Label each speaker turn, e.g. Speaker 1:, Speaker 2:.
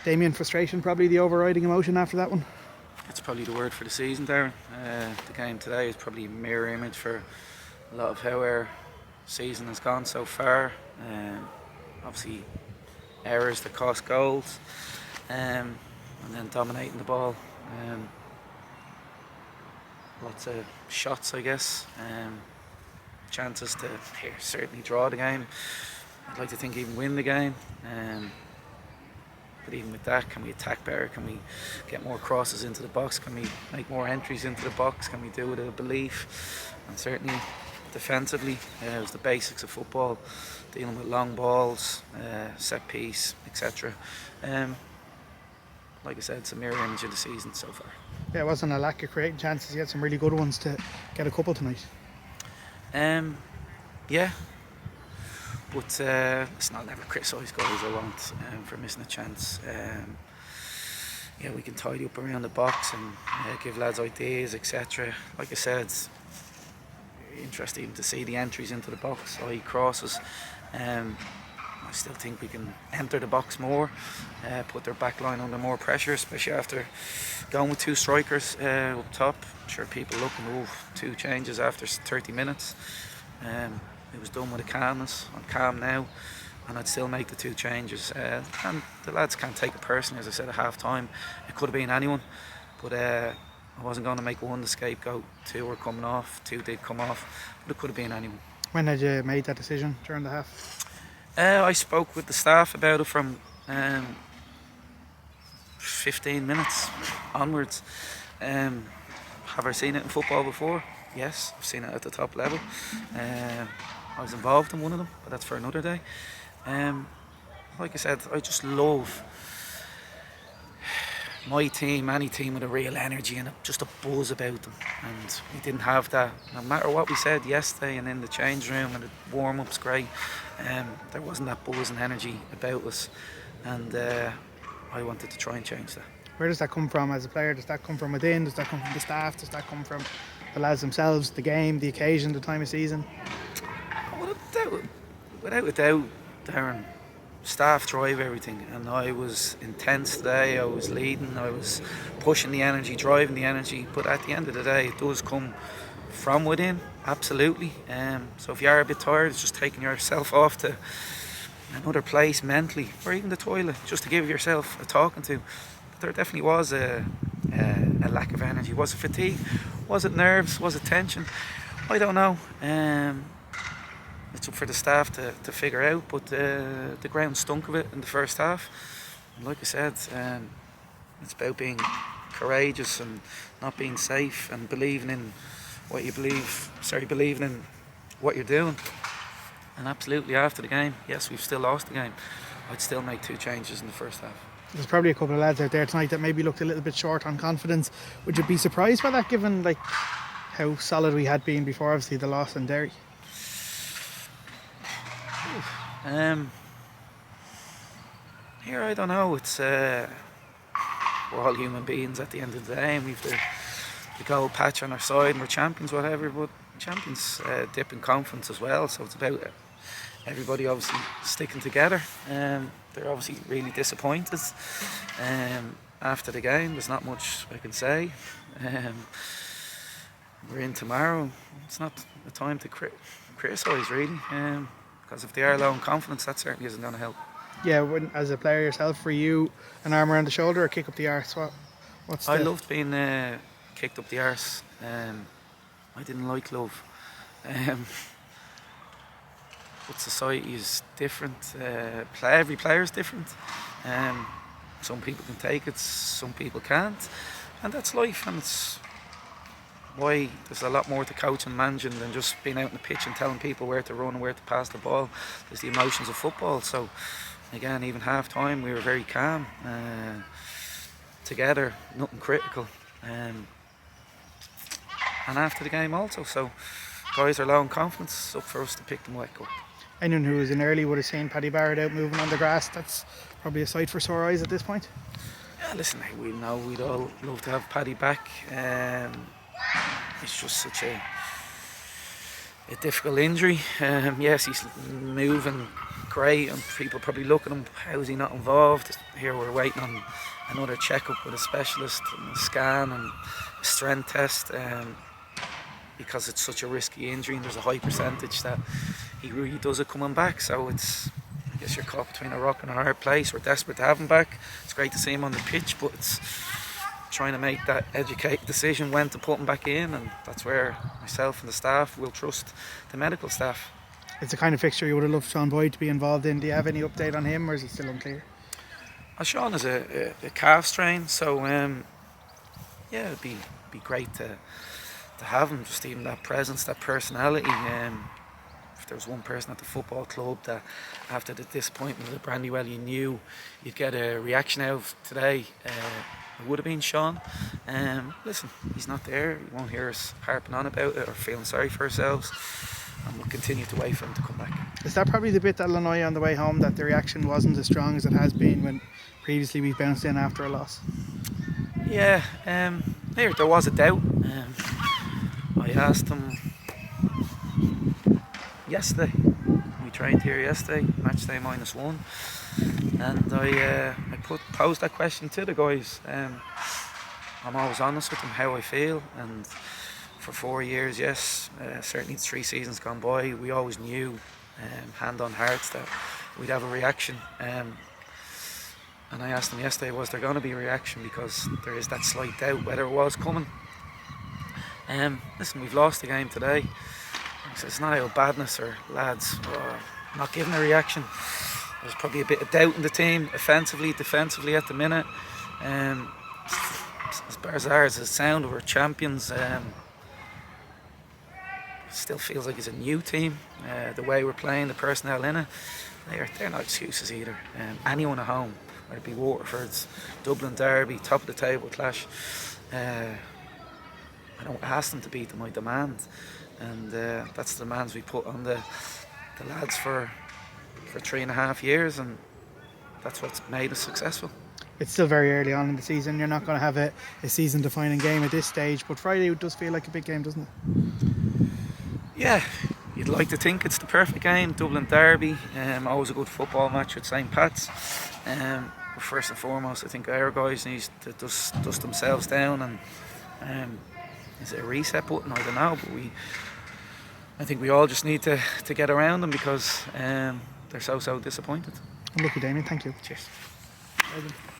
Speaker 1: Damien, frustration probably the overriding emotion after that one.
Speaker 2: It's probably the word for the season, Darren. The game today is probably a mirror image for a lot of how our season has gone so far. Obviously, errors that cost goals, and then dominating the ball. Lots of shots, I guess. Chances to certainly draw the game. I'd like to think even win the game. But even with that, can we attack better? Can we get more crosses into the box? Can we make more entries into the box? Can we do it with a belief? And certainly defensively, it was the basics of football, dealing with long balls, set piece, etc. Like I said, it's a mirror image of the season so far.
Speaker 1: Yeah, it wasn't a lack of creating chances. You had some really good ones to get a couple tonight.
Speaker 2: Yeah. But listen, I'll never criticise goals I won't for missing a chance. Yeah, we can tidy up around the box and give lads ideas, etc. Like I said, interesting to see the entries into the box, i.e. crosses. I still think we can enter the box more, put their back line under more pressure, especially after going with two strikers up top. I'm sure people looking, two changes after 30 minutes. It was done with a calmness. I'm calm now, and I'd still make the two changes. And the lads can't take it personally, as I said at half time. It could have been anyone, but I wasn't going to make one the scapegoat. Two were coming off, two did come off, but it could have been anyone.
Speaker 1: When had you made that decision during the half?
Speaker 2: I spoke with the staff about it from 15 minutes onwards. Have I seen it in football before? Yes, I've seen it at the top level. I was involved in one of them, but that's for another day. Like I said, I just love my team, any team with a real energy and just a buzz about them. And we didn't have that. No matter what we said yesterday and in the change room and the warm-up's great, there wasn't that buzz and energy about us. And I wanted to try and change that.
Speaker 1: Where does that come from as a player? Does that come from within? Does that come from the staff? Does that come from the lads themselves, the game, the occasion, the time of season?
Speaker 2: Without a doubt, Darren, staff drive everything, and I was intense today. I was leading, I was pushing the energy, driving the energy, but at the end of the day it does come from within, absolutely. So if you are a bit tired, it's just taking yourself off to another place mentally, or even the toilet, just to give yourself a talking to. But there definitely was a lack of energy. Was it fatigue? Was it nerves? Was it tension? I don't know. It's up for the staff to figure out, but the ground stunk of it in the first half. And like I said, it's about being courageous and not being safe and believing in what you believe. Believing in what you're doing. And absolutely, after the game, yes, we've still lost the game. I'd still make two changes in the first half.
Speaker 1: There's probably a couple of lads out there tonight that maybe looked a little bit short on confidence. Would you be surprised by that, given how solid we had been before, obviously, the loss in Derry?
Speaker 2: Here, I don't know. It's we're all human beings at the end of the day, and we've the gold patch on our side, and we're champions, whatever. But champions dip in confidence as well, so it's about everybody obviously sticking together. They're obviously really disappointed after the game. There's not much I can say. We're in tomorrow. It's not a time to criticise really, because if they are low in confidence, that certainly isn't going to help.
Speaker 1: Yeah, as a player yourself, for you, an arm around the shoulder or kick up the arse? I
Speaker 2: loved being kicked up the arse. I didn't like love. But society is different. Every player is different. Some people can take it, some people can't, and that's life. And it's why there's a lot more to coaching and managing than just being out on the pitch and telling people where to run and where to pass the ball. There's the emotions of football. So again, even half time we were very calm together, nothing critical, and after the game also. So guys are low in confidence. It's up for us to pick them back up.
Speaker 1: Anyone who was in early would have seen Paddy Barrett out moving on the grass. That's probably a sight for sore eyes at this point.
Speaker 2: Yeah, listen, we know we'd all love to have Paddy back. It's just such a difficult injury. Yes, he's moving great, and people probably look at him, how is he not involved? Here we're waiting on another checkup with a specialist and a scan and a strength test, because it's such a risky injury and there's a high percentage that he really does it coming back. So it's, I guess you're caught between a rock and a hard place. We're desperate to have him back. It's great to see him on the pitch, but it's trying to make that educated decision when to put him back in, and that's where myself and the staff will trust the medical staff.
Speaker 1: It's the kind of fixture you would have loved Sean Boyd to be involved in. Do you have any update on him, or is it still unclear?
Speaker 2: Sean is a calf strain, so yeah, it'd be great to have him. Just even that presence, that personality. If there was one person at the football club that, after the disappointment of the Brandywell, you knew you'd get a reaction out of today, it would have been Sean. Listen, he's not there. You won't hear us harping on about it or feeling sorry for ourselves, and we'll continue to wait for him to come back. Is
Speaker 1: that probably the bit that'll annoy you on the way home, that the reaction wasn't as strong as it has been when previously we've bounced in after a loss?
Speaker 2: Yeah, there was a doubt. I asked him yesterday. We trained here yesterday, match day -1, and I posed that question to the guys. I'm always honest with them how I feel, and for 4 years, yes, certainly 3 seasons gone by, we always knew, hand on heart, that we'd have a reaction. And I asked them yesterday, was there going to be a reaction, because there is that slight doubt whether it was coming. Listen, we've lost the game today. So it's not out badness or lads not giving a reaction. There's probably a bit of doubt in the team, offensively, defensively at the minute. As bizarre as it sounds, we're champions. Still feels like it's a new team. The way we're playing, the personnel in it, they're not excuses either. Anyone at home, whether it be Waterford's, Dublin Derby, top of the table clash, I don't ask them to beat them, I demand. And that's the demands we put on the lads for 3.5 years, and that's what's made us successful.
Speaker 1: It's still very early on in the season. You're not going to have a season-defining game at this stage, but Friday does feel like a big game, doesn't it?
Speaker 2: Yeah, you'd like to think it's the perfect game. Dublin Derby, always a good football match at St. Pat's. But first and foremost, I think our guys need to dust themselves down, and is it a reset button? I don't know, but I think we all just need to get around them, because they're so disappointed.
Speaker 1: Unlucky, Damien. Thank you.
Speaker 2: Cheers.